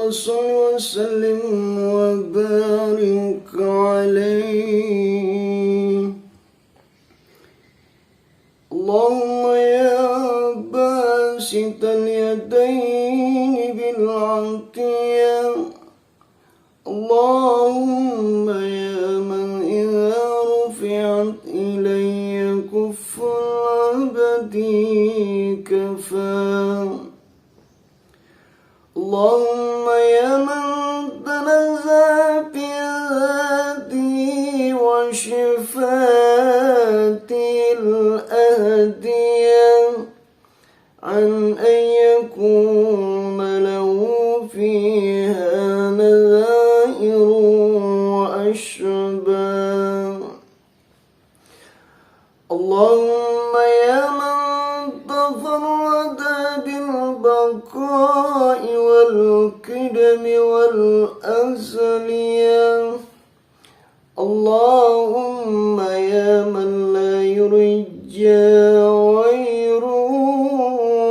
صل وسلم وبارك عليه. اللهم يا باسط اليدين بالعطية، اللهم يا من إذا رفعت إلي كف العبد كفى، اللهم يا من تنزه في ذاته وشفاته الأهدية عن أن يكون له فيها نذائر وأشباه، اللهم يا من تفرد بالبقاء والقدم والأزلية، اللهم يا من لا يرجى غيره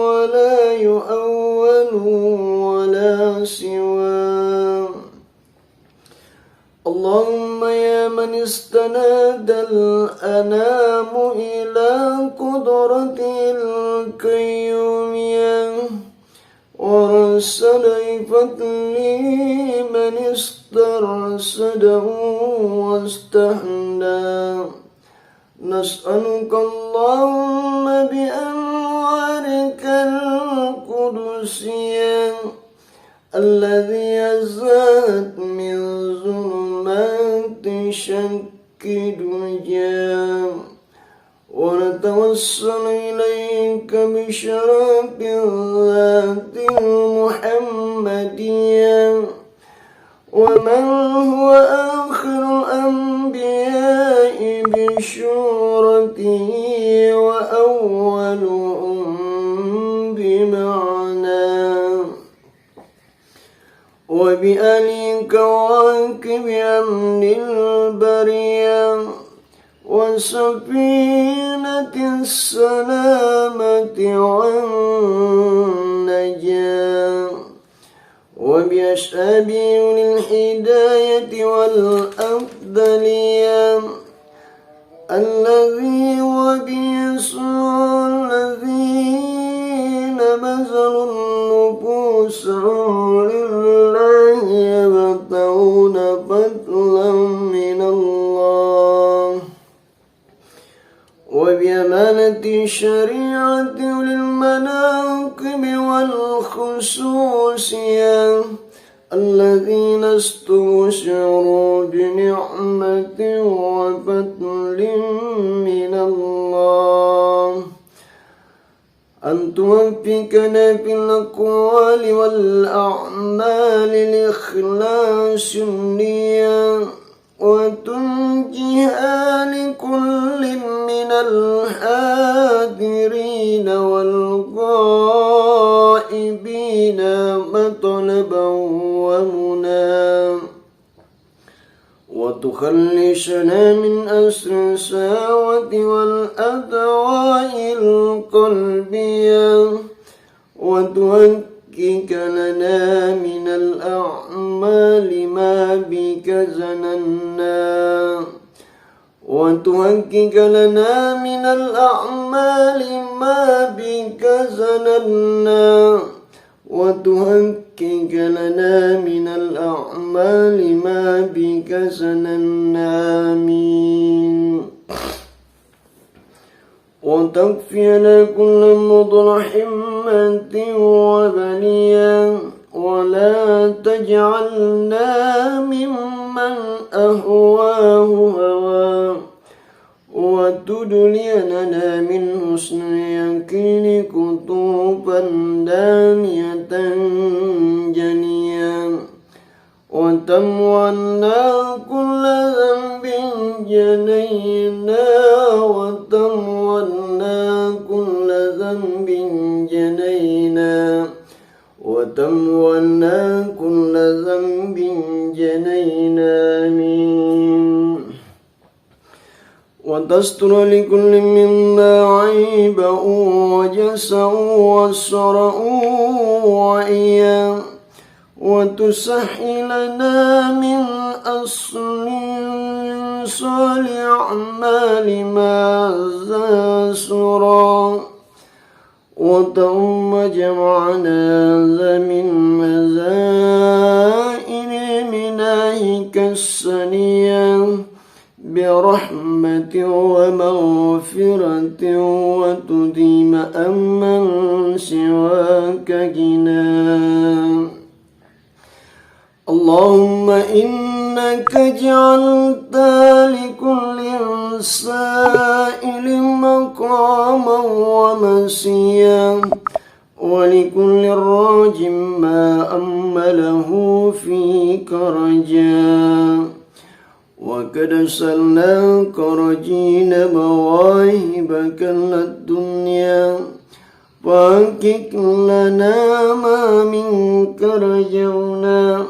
ولا يؤول ولا سواه، اللهم يا من استند الأنام إلى قدرته القيومية ورسل فضله من استرسده واستهدى، نسألك اللهم بأنوارك القدسية الذي أزالت من ظلمات شك دجى، ونتوسل إليك بشرف الذات المحمدية، ومن هو آخر الأنبياء بشورته وأولهم بمعناه، وبآل كواكب أمن البرية وسفينة السلامة والنجاة، وبأصحاب أولي الهداية والأفضلية الذي وبيسوع الذين بذلوا النفوس لله يبتغون فضلا من الله، وبأمانة الشريعة وللمناقب والخصوصية الذين استبشروا بنعمة وفضل من الله، أن توفقنا في الأقوال والأعمال لإخلاص النية، وتنجيها لكل من الحاضرين والغائبين مطلبا ومنى، وتخلصنا من أسر الساوة والأدواء القلبية، وتحقق لنا من الأعمال ما بك زننا، وتحقق لنا من الأعمال ما بك زننا، وتحقق لنا من الأعمال ما بك زننا، آمين. وتكفينا كل مضرحمة وبليا، ولا تجعلنا ممن أهواه هواه، وتدلينا من حسن يقين كتوبا دانية جنيا، وتموعنا كل ذنب جنينا، وتموعنا كل ذنب جنينا، وتموعنا كل ذنب جنينا، آمين. وتستر لكل منا عيبه وجسه وسرأه وإياه، وتسهلنا من أصل صالح أعمال ما زاسرا وتؤم جمعنا من مزائن مناهك السنية برحمة ومغفرة وتديم أمن سواك جنان اللهم إنك جعلت لكل سائل مقاما ومسيا ولكل راج ما أمله فيك رجاء وقد أرسلناك رجين مواهبك للدنيا فأنكك لنا ما منك رجونا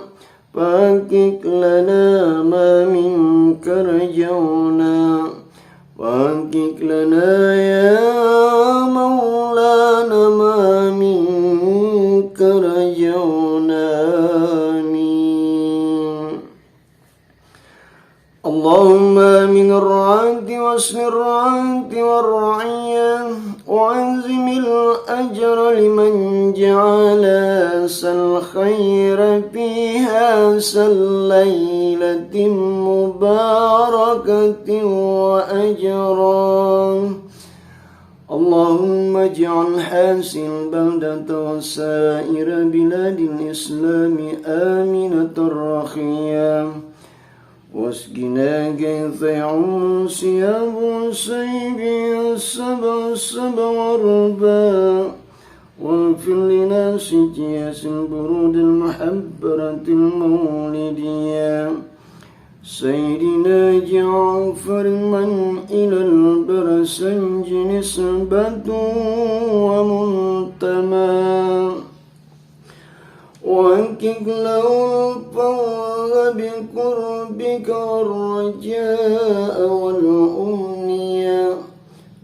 فأنكك لنا ما منك رجونا فأنكك لنا يا مولانا ما منك رجونا آمين اللهم من الرعد واسل الرعد والرعية وأنزم الأجر لمن جعل الخير فيها ليلة مباركة وأجرا اللهم اجعل حاسن البلدة وسائر بلاد الإسلام آمنة رخيا واسقنا كيف يعم ثياب السيب السبع والربا واغفر لنا سجياس البرود المحبرة المولدية سيدنا جعفر من إلى البرسنج نسبة ومنتمى وأنكك له الفوز بقربك والرجاء والأمنية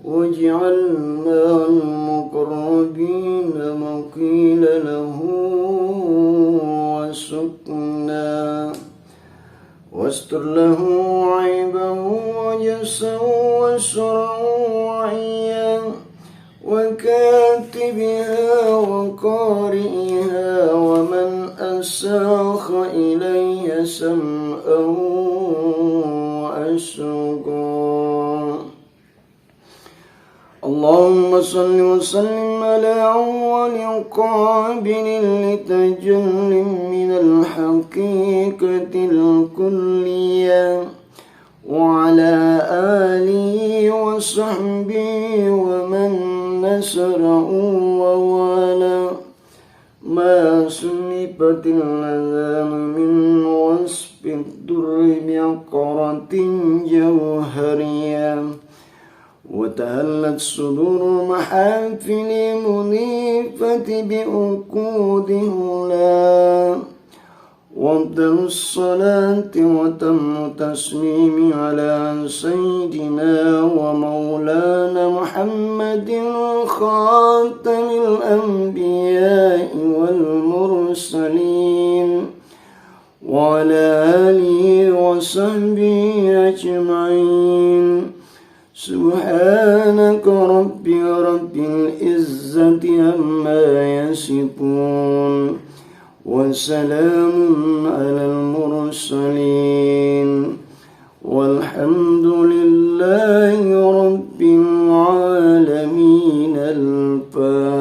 واجعل مع المقربين مقيل له وسكنا واستر له عيبه وجسه وسره وعيا وكاتبها وقارئها ومن أساخ إلي سمعه وأسقا اللهم صل وسلم على أول قابل لتجل من الحقيقة الكلية وعلى آله وصحبه ومن نصره ووالى ما سلبت اللذان من وصف الدر بعقرة جوهرية وتهلت صدور محافل منيفة بأكود هلا وابدأ الصلاة وتم تسليم على سيدنا ومولانا محمد خاتم الأنبياء والمرسلين وعلى آله وصحبه أجمعين سبحانك رب العزة عما يصفون وسلام على المرسلين والحمد لله رب العالمين الفاتحة.